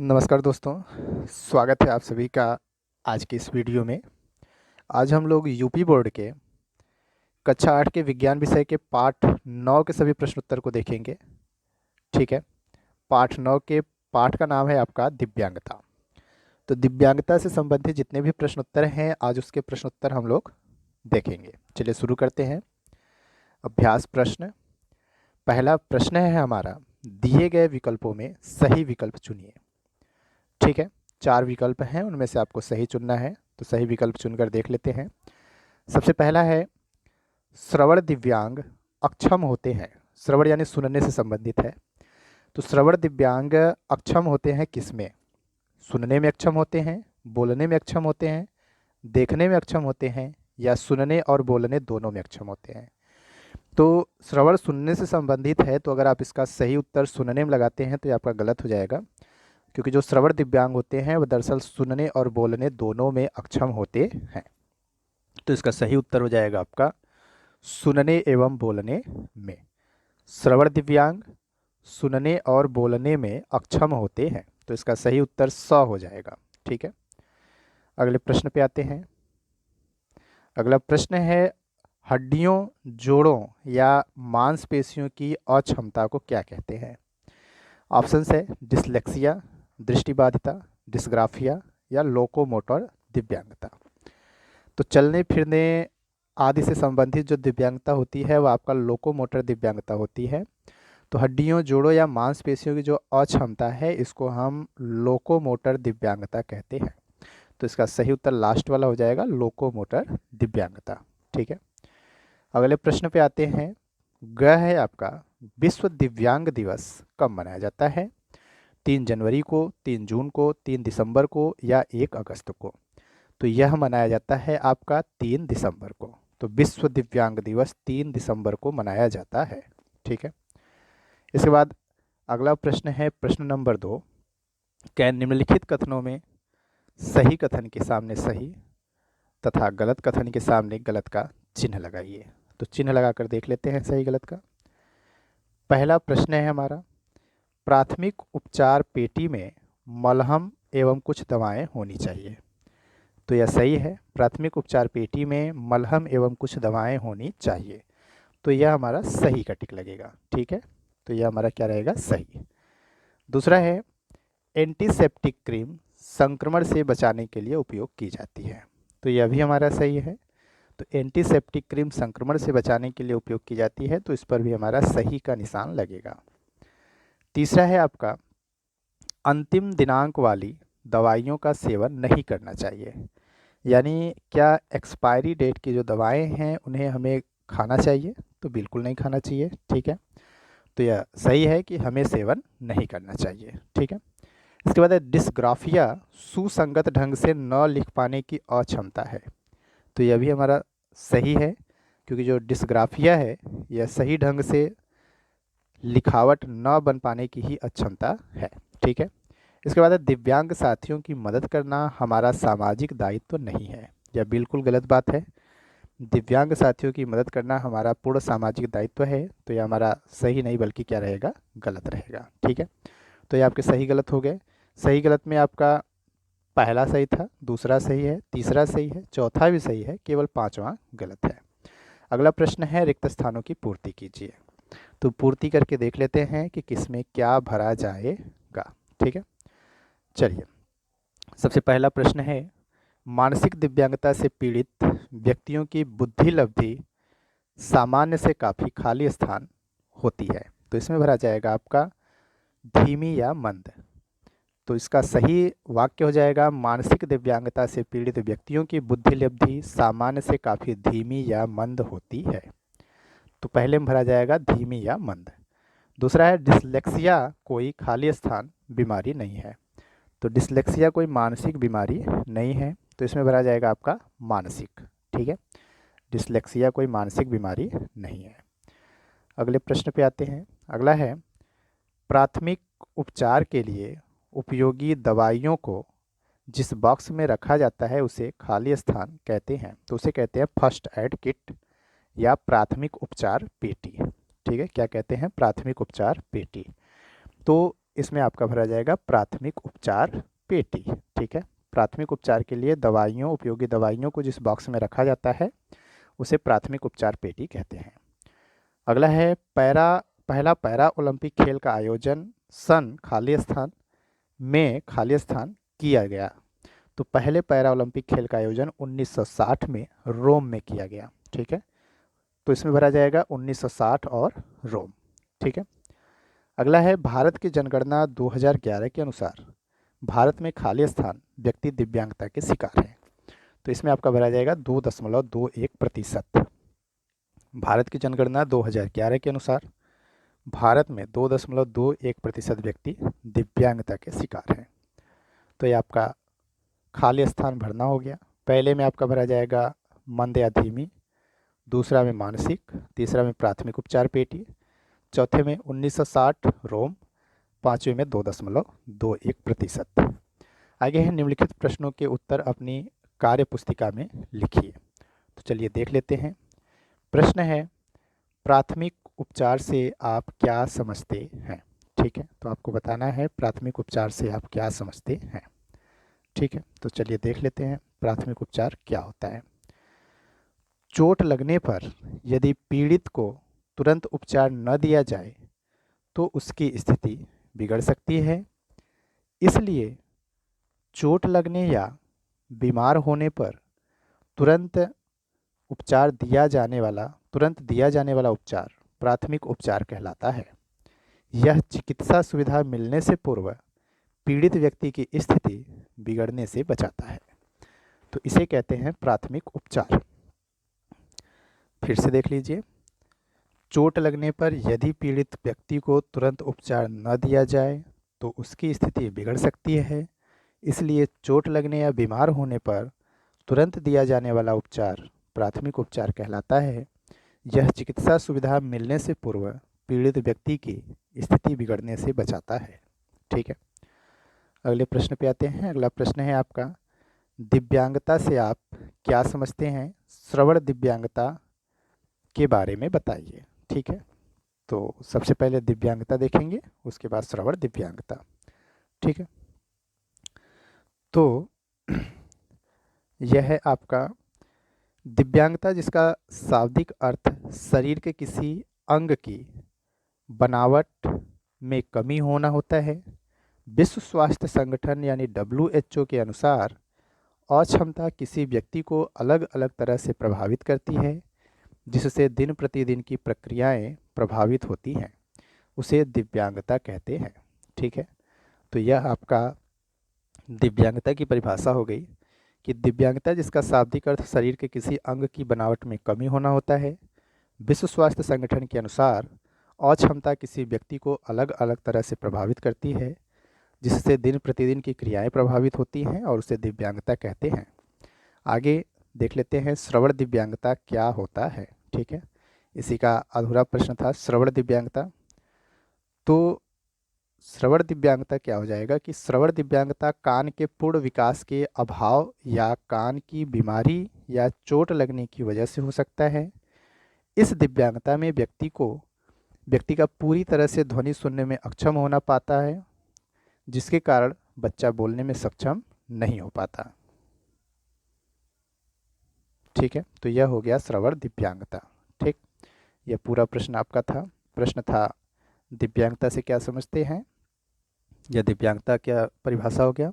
नमस्कार दोस्तों, स्वागत है आप सभी का आज की इस वीडियो में। आज हम लोग यूपी बोर्ड के कक्षा 8 के विज्ञान विषय के पाठ 9 के सभी प्रश्न उत्तर को देखेंगे। ठीक है, पाठ 9 के पाठ का नाम है आपका दिव्यांगता। तो दिव्यांगता से संबंधित जितने भी प्रश्न उत्तर हैं आज उसके प्रश्न उत्तर हम लोग देखेंगे। चलिए शुरू करते हैं। अभ्यास प्रश्न। पहला प्रश्न है हमारा, दिए गए विकल्पों में सही विकल्प चुनिए। ठीक है, 4 विकल्प हैं, उनमें से आपको सही चुनना है, तो सही विकल्प चुनकर देख लेते हैं। सबसे पहला है, श्रवण दिव्यांग अक्षम होते हैं। श्रवण यानी सुनने से संबंधित है। तो श्रवण दिव्यांग अक्षम होते हैं किसमें? सुनने में अक्षम होते हैं, बोलने में अक्षम होते हैं, देखने में अक्षम होते हैं, या सुनने और बोलने दोनों में अक्षम होते हैं। तो श्रवण सुनने से संबंधित है, तो अगर आप इसका सही उत्तर सुनने में लगाते हैं तो ये आपका गलत हो जाएगा, क्योंकि जो श्रवण दिव्यांग होते हैं वो दरअसल सुनने और बोलने दोनों में अक्षम होते हैं। तो इसका सही उत्तर हो जाएगा आपका सुनने एवं बोलने में। श्रवण दिव्यांग सुनने और बोलने में अक्षम होते हैं, तो इसका सही उत्तर 100 हो जाएगा। ठीक है, अगले प्रश्न पे आते हैं। अगला प्रश्न है, हड्डियों, जोड़ों या मांसपेशियों की अक्षमता को क्या कहते हैं? ऑप्शंस है डिसलेक्सिया, दृष्टिबाधिता, डिस्ग्राफिया या लोकोमोटर दिव्यांगता। तो चलने फिरने आदि से संबंधित जो दिव्यांगता होती है वह आपका लोकोमोटर दिव्यांगता होती है। तो हड्डियों, जोड़ों या मांसपेशियों की जो अक्षमता है इसको हम लोकोमोटर दिव्यांगता कहते हैं। तो इसका सही उत्तर लास्ट वाला हो जाएगा, लोकोमोटर दिव्यांगता। ठीक है, अगले प्रश्न पे आते हैं। ग है आपका, विश्व दिव्यांग दिवस कब मनाया जाता है? 3 जनवरी को, 3 जून को, 3 दिसंबर को या 1 अगस्त को? तो यह मनाया जाता है आपका 3 दिसंबर को। तो विश्व दिव्यांग दिवस 3 दिसंबर को मनाया जाता है। ठीक है, इसके बाद अगला प्रश्न है प्रश्न नंबर 2। क्या निम्नलिखित कथनों में सही कथन के सामने सही तथा गलत कथन के सामने गलत का चिन्ह लगाइए। तो चिन्ह लगाकर देख लेते हैं सही गलत का। पहला प्रश्न है हमारा, प्राथमिक उपचार पेटी में मलहम एवं कुछ दवाएं होनी चाहिए। तो यह सही है, प्राथमिक उपचार पेटी में मलहम एवं कुछ दवाएं होनी चाहिए। तो यह हमारा सही का टिक लगेगा। ठीक है, तो यह हमारा क्या रहेगा, सही। दूसरा है, एंटीसेप्टिक क्रीम संक्रमण से बचाने के लिए उपयोग की जाती है। तो यह भी हमारा सही है। तो एंटीसेप्टिक क्रीम संक्रमण से बचाने के लिए उपयोग की जाती है, तो इस पर भी हमारा सही का निशान लगेगा। तीसरा है आपका, अंतिम दिनांक वाली दवाइयों का सेवन नहीं करना चाहिए। यानी क्या एक्सपायरी डेट की जो दवाएं हैं उन्हें हमें खाना चाहिए? तो बिल्कुल नहीं खाना चाहिए। ठीक है, तो यह सही है कि हमें सेवन नहीं करना चाहिए। ठीक है, इसके बाद है डिस्ग्राफिया सुसंगत ढंग से न लिख पाने की अक्षमता है। तो यह भी हमारा सही है, क्योंकि जो डिस्ग्राफिया है यह सही ढंग से लिखावट न बन पाने की ही अक्षमता है। ठीक है, इसके बाद है दिव्यांग साथियों की मदद करना हमारा सामाजिक दायित्व नहीं है। यह बिल्कुल गलत बात है। दिव्यांग साथियों की मदद करना हमारा पूर्ण सामाजिक दायित्व है। तो यह हमारा सही नहीं बल्कि क्या रहेगा, गलत रहेगा। ठीक है, तो ये आपके सही गलत हो गए। सही गलत में आपका पहला सही था, दूसरा सही है, तीसरा सही है, चौथा भी सही है, केवल 5वां गलत है। अगला प्रश्न है, रिक्त स्थानों की पूर्ति कीजिए। तो पूर्ति करके देख लेते हैं कि किसमें क्या भरा जाएगा। ठीक है, चलिए सबसे पहला प्रश्न है, मानसिक दिव्यांगता से पीड़ित व्यक्तियों की बुद्धि लब्धि सामान्य से काफ़ी खाली स्थान होती है। तो इसमें भरा जाएगा आपका धीमी या मंद। तो इसका सही वाक्य हो जाएगा, मानसिक दिव्यांगता से पीड़ित व्यक्तियों की बुद्धि लब्धि सामान्य से काफ़ी धीमी या मंद होती है। तो पहले में भरा जाएगा धीमी या मंद। दूसरा है, डिसलेक्सिया कोई खाली स्थान बीमारी नहीं है। तो डिसलेक्सिया कोई मानसिक बीमारी नहीं है, तो इसमें भरा जाएगा आपका मानसिक। ठीक है, डिसलेक्सिया कोई मानसिक बीमारी नहीं है। अगले प्रश्न पे आते हैं। अगला है, प्राथमिक उपचार के लिए उपयोगी दवाइयों को जिस बॉक्स में रखा जाता है उसे खाली स्थान कहते हैं। तो उसे कहते हैं फर्स्ट एड किट या प्राथमिक उपचार पेटी। ठीक है, क्या कहते हैं, प्राथमिक उपचार पेटी। तो इसमें आपका भरा जाएगा प्राथमिक उपचार पेटी। ठीक है, प्राथमिक उपचार के लिए दवाइयों, उपयोगी दवाइयों को जिस बॉक्स में रखा जाता है उसे प्राथमिक उपचार पेटी कहते हैं। अगला है पहला पैरा ओलंपिक खेल का आयोजन सन खाली स्थान किया गया। तो पहले पैरा ओलंपिक खेल का आयोजन 1960 में रोम में किया गया। ठीक है, तो इसमें भरा जाएगा 1960 और रोम। ठीक है, अगला है भारत की जनगणना 2011 के अनुसार भारत में खाली स्थान व्यक्ति दिव्यांगता के शिकार हैं। तो इसमें आपका भरा जाएगा 2.21%। भारत की जनगणना 2011 के अनुसार भारत में 2.21% व्यक्ति दिव्यांगता के शिकार हैं। तो ये आपका खाली स्थान भरना हो गया। पहले में आपका भरा जाएगा मंद या धीमी, दूसरा में मानसिक, तीसरा में प्राथमिक उपचार पेटी, चौथे में 1960 रोम, पाँचवें में 2.21%। आगे है निम्नलिखित प्रश्नों के उत्तर अपनी कार्य पुस्तिका में लिखिए। तो चलिए देख लेते हैं। प्रश्न है प्राथमिक उपचार से आप क्या समझते हैं। ठीक है, तो आपको बताना है प्राथमिक उपचार से आप क्या समझते हैं। ठीक है, तो चलिए देख लेते हैं प्राथमिक उपचार क्या होता है। चोट लगने पर यदि पीड़ित को तुरंत उपचार न दिया जाए तो उसकी स्थिति बिगड़ सकती है। इसलिए चोट लगने या बीमार होने पर तुरंत दिया जाने वाला उपचार प्राथमिक उपचार कहलाता है। यह चिकित्सा सुविधा मिलने से पूर्व पीड़ित व्यक्ति की स्थिति बिगड़ने से बचाता है। तो इसे कहते हैं प्राथमिक उपचार। फिर से देख लीजिए। चोट लगने पर यदि पीड़ित व्यक्ति को तुरंत उपचार न दिया जाए तो उसकी स्थिति बिगड़ सकती है। इसलिए चोट लगने या बीमार होने पर तुरंत दिया जाने वाला उपचार प्राथमिक उपचार कहलाता है। यह चिकित्सा सुविधा मिलने से पूर्व पीड़ित व्यक्ति की स्थिति बिगड़ने से बचाता है। ठीक है, अगले प्रश्न पे आते हैं। अगला प्रश्न है आपका दिव्यांगता से आप क्या समझते हैं। श्रवण दिव्यांगता के बारे में बताइए। ठीक है, तो सबसे पहले दिव्यांगता देखेंगे, उसके बाद श्रवण दिव्यांगता। ठीक है, तो यह है आपका दिव्यांगता, जिसका शाब्दिक अर्थ शरीर के किसी अंग की बनावट में कमी होना होता है। विश्व स्वास्थ्य संगठन यानी WHO के अनुसार अक्षमता किसी व्यक्ति को अलग अलग तरह से प्रभावित करती है, जिससे दिन प्रतिदिन की प्रक्रियाएं प्रभावित होती हैं, उसे दिव्यांगता कहते हैं। ठीक है, तो यह आपका दिव्यांगता की परिभाषा हो गई कि दिव्यांगता जिसका शाब्दिक अर्थ शरीर के किसी अंग की बनावट में कमी होना होता है। विश्व स्वास्थ्य संगठन के अनुसार अक्षमता किसी व्यक्ति को अलग अलग तरह से प्रभावित करती है, जिससे दिन प्रतिदिन की क्रियाएं प्रभावित होती हैं और उसे दिव्यांगता कहते हैं। आगे देख लेते हैं श्रवण दिव्यांगता क्या होता है। ठीक है, इसी का अधूरा प्रश्न था श्रवण दिव्यांगता। तो श्रवण दिव्यांगता क्या हो जाएगा कि श्रवण दिव्यांगता कान के पूर्ण विकास के अभाव या कान की बीमारी या चोट लगने की वजह से हो सकता है। इस दिव्यांगता में व्यक्ति का पूरी तरह से ध्वनि सुनने में अक्षम होना पाता है, जिसके कारण बच्चा बोलने में सक्षम नहीं हो पाता। ठीक है, तो यह हो गया श्रवण दिव्यांगता। ठीक, यह पूरा प्रश्न आपका था। प्रश्न था दिव्यांगता से क्या समझते हैं, या दिव्यांगता क्या परिभाषा हो गया।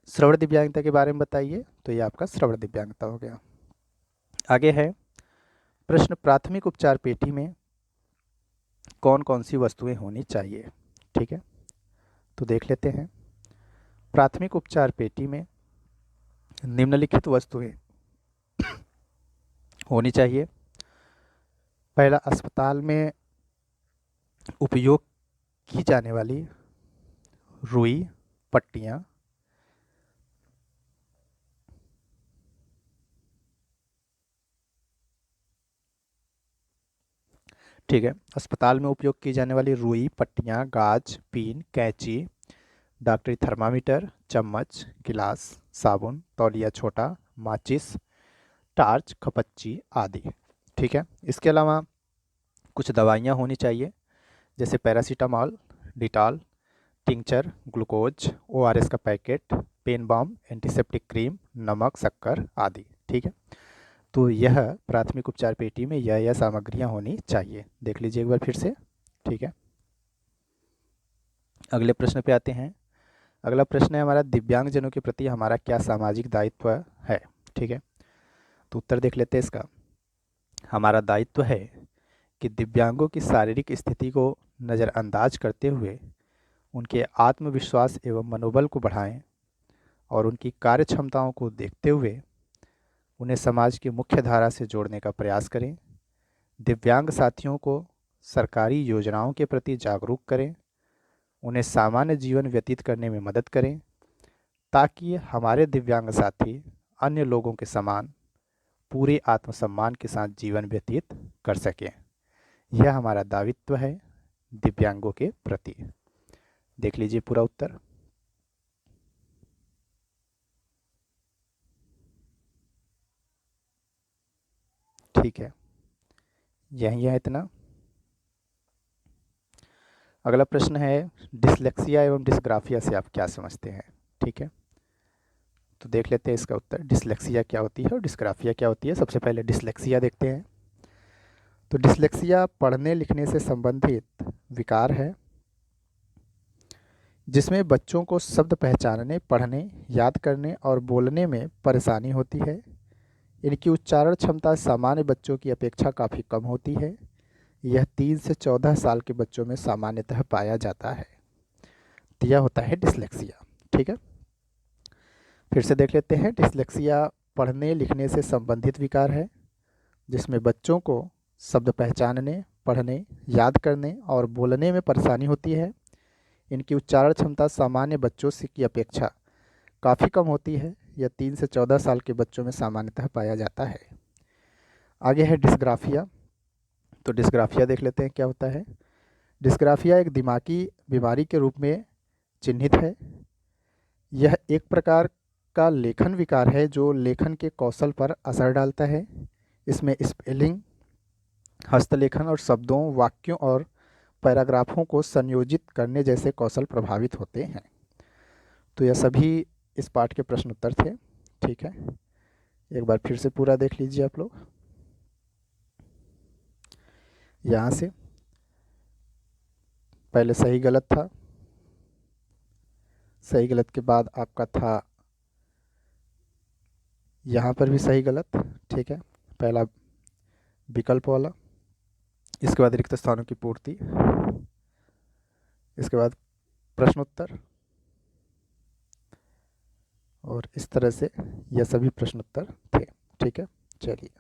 श्रवण दिव्यांगता के बारे में बताइए, तो ये आपका श्रवण दिव्यांगता हो गया। आगे है प्रश्न प्राथमिक उपचार पेटी में कौन कौन सी वस्तुएं होनी चाहिए। ठीक है, तो देख लेते हैं। प्राथमिक उपचार पेटी में निम्नलिखित वस्तुएं होनी चाहिए। पहला, अस्पताल में उपयोग की जाने वाली रुई पट्टियाँ, ठीक है, अस्पताल में उपयोग की जाने वाली रुई पट्टियाँ, गाज, पिन, कैंची, डॉक्टरी थर्मामीटर, चम्मच, गिलास, साबुन, तौलिया छोटा, माचिस, टार्च, खपच्ची आदि। ठीक है, इसके अलावा कुछ दवाइयाँ होनी चाहिए, जैसे paracetamol, Dettol, tincture, glucose, ORS का packet, pain balm, antiseptic cream, नमक, शक्कर आदि। ठीक है, तो यह प्राथमिक उपचार पेटी में यह सामग्रियां होनी चाहिए। देख लीजिए एक बार फिर से। ठीक है, अगले प्रश्न पे आते हैं। अगला प्रश्न है हमारा, दिव्यांगजनों के प्रति हमारा क्या सामाजिक दायित्व है। ठीक है, तो उत्तर देख लेते हैं इसका। हमारा दायित्व है कि दिव्यांगों की शारीरिक स्थिति को नज़रअंदाज करते हुए उनके आत्मविश्वास एवं मनोबल को बढ़ाएं और उनकी कार्य क्षमताओं को देखते हुए उन्हें समाज की मुख्य धारा से जोड़ने का प्रयास करें। दिव्यांग साथियों को सरकारी योजनाओं के प्रति जागरूक करें, उन्हें सामान्य जीवन व्यतीत करने में मदद करें ताकि हमारे दिव्यांग साथी अन्य लोगों के समान पूरे आत्मसम्मान के साथ जीवन व्यतीत कर सकें। यह हमारा दायित्व है दिव्यांगों के प्रति। देख लीजिए पूरा उत्तर। ठीक है, यही है इतना। अगला प्रश्न है, डिसलेक्सिया एवं डिस्ग्राफिया से आप क्या समझते हैं। ठीक है, तो देख लेते हैं इसका उत्तर। डिसलेक्सिया क्या होती है और डिस्ग्राफिया क्या होती है। सबसे पहले डिसलेक्सिया देखते हैं। तो डिसलेक्सिया पढ़ने लिखने से संबंधित विकार है जिसमें बच्चों को शब्द पहचानने, पढ़ने, याद करने और बोलने में परेशानी होती है। इनकी उच्चारण क्षमता सामान्य बच्चों की अपेक्षा काफ़ी कम होती है। यह 3 से 14 साल के बच्चों में सामान्यतः पाया जाता है। तो यह होता है डिसलेक्सिया। ठीक है, फिर से देख लेते हैं। डिसलेक्सिया पढ़ने लिखने से संबंधित विकार है जिसमें बच्चों को शब्द पहचानने, पढ़ने, याद करने और बोलने में परेशानी होती है। इनकी उच्चारण क्षमता सामान्य बच्चों से की अपेक्षा काफ़ी कम होती है। यह 3 से 14 साल के बच्चों में सामान्यतः पाया जाता है। आगे है डिस्ग्राफिया। तो डिस्ग्राफिया देख लेते हैं क्या होता है। डिस्ग्राफिया एक दिमागी बीमारी के रूप में चिन्हित है। यह एक प्रकार का लेखन विकार है जो लेखन के कौशल पर असर डालता है। इसमें स्पेलिंग, हस्तलेखन और शब्दों, वाक्यों और पैराग्राफों को संयोजित करने जैसे कौशल प्रभावित होते हैं। तो यह सभी इस पाठ के प्रश्न उत्तर थे। ठीक है, एक बार फिर से पूरा देख लीजिए आप लोग। यहाँ से पहले सही गलत था, सही गलत के बाद आपका था यहाँ पर भी सही गलत। ठीक है, पहला विकल्प वाला, इसके बाद रिक्त स्थानों की पूर्ति, इसके बाद प्रश्न उत्तर, और इस तरह से यह सभी प्रश्न उत्तर थे। ठीक है, चलिए।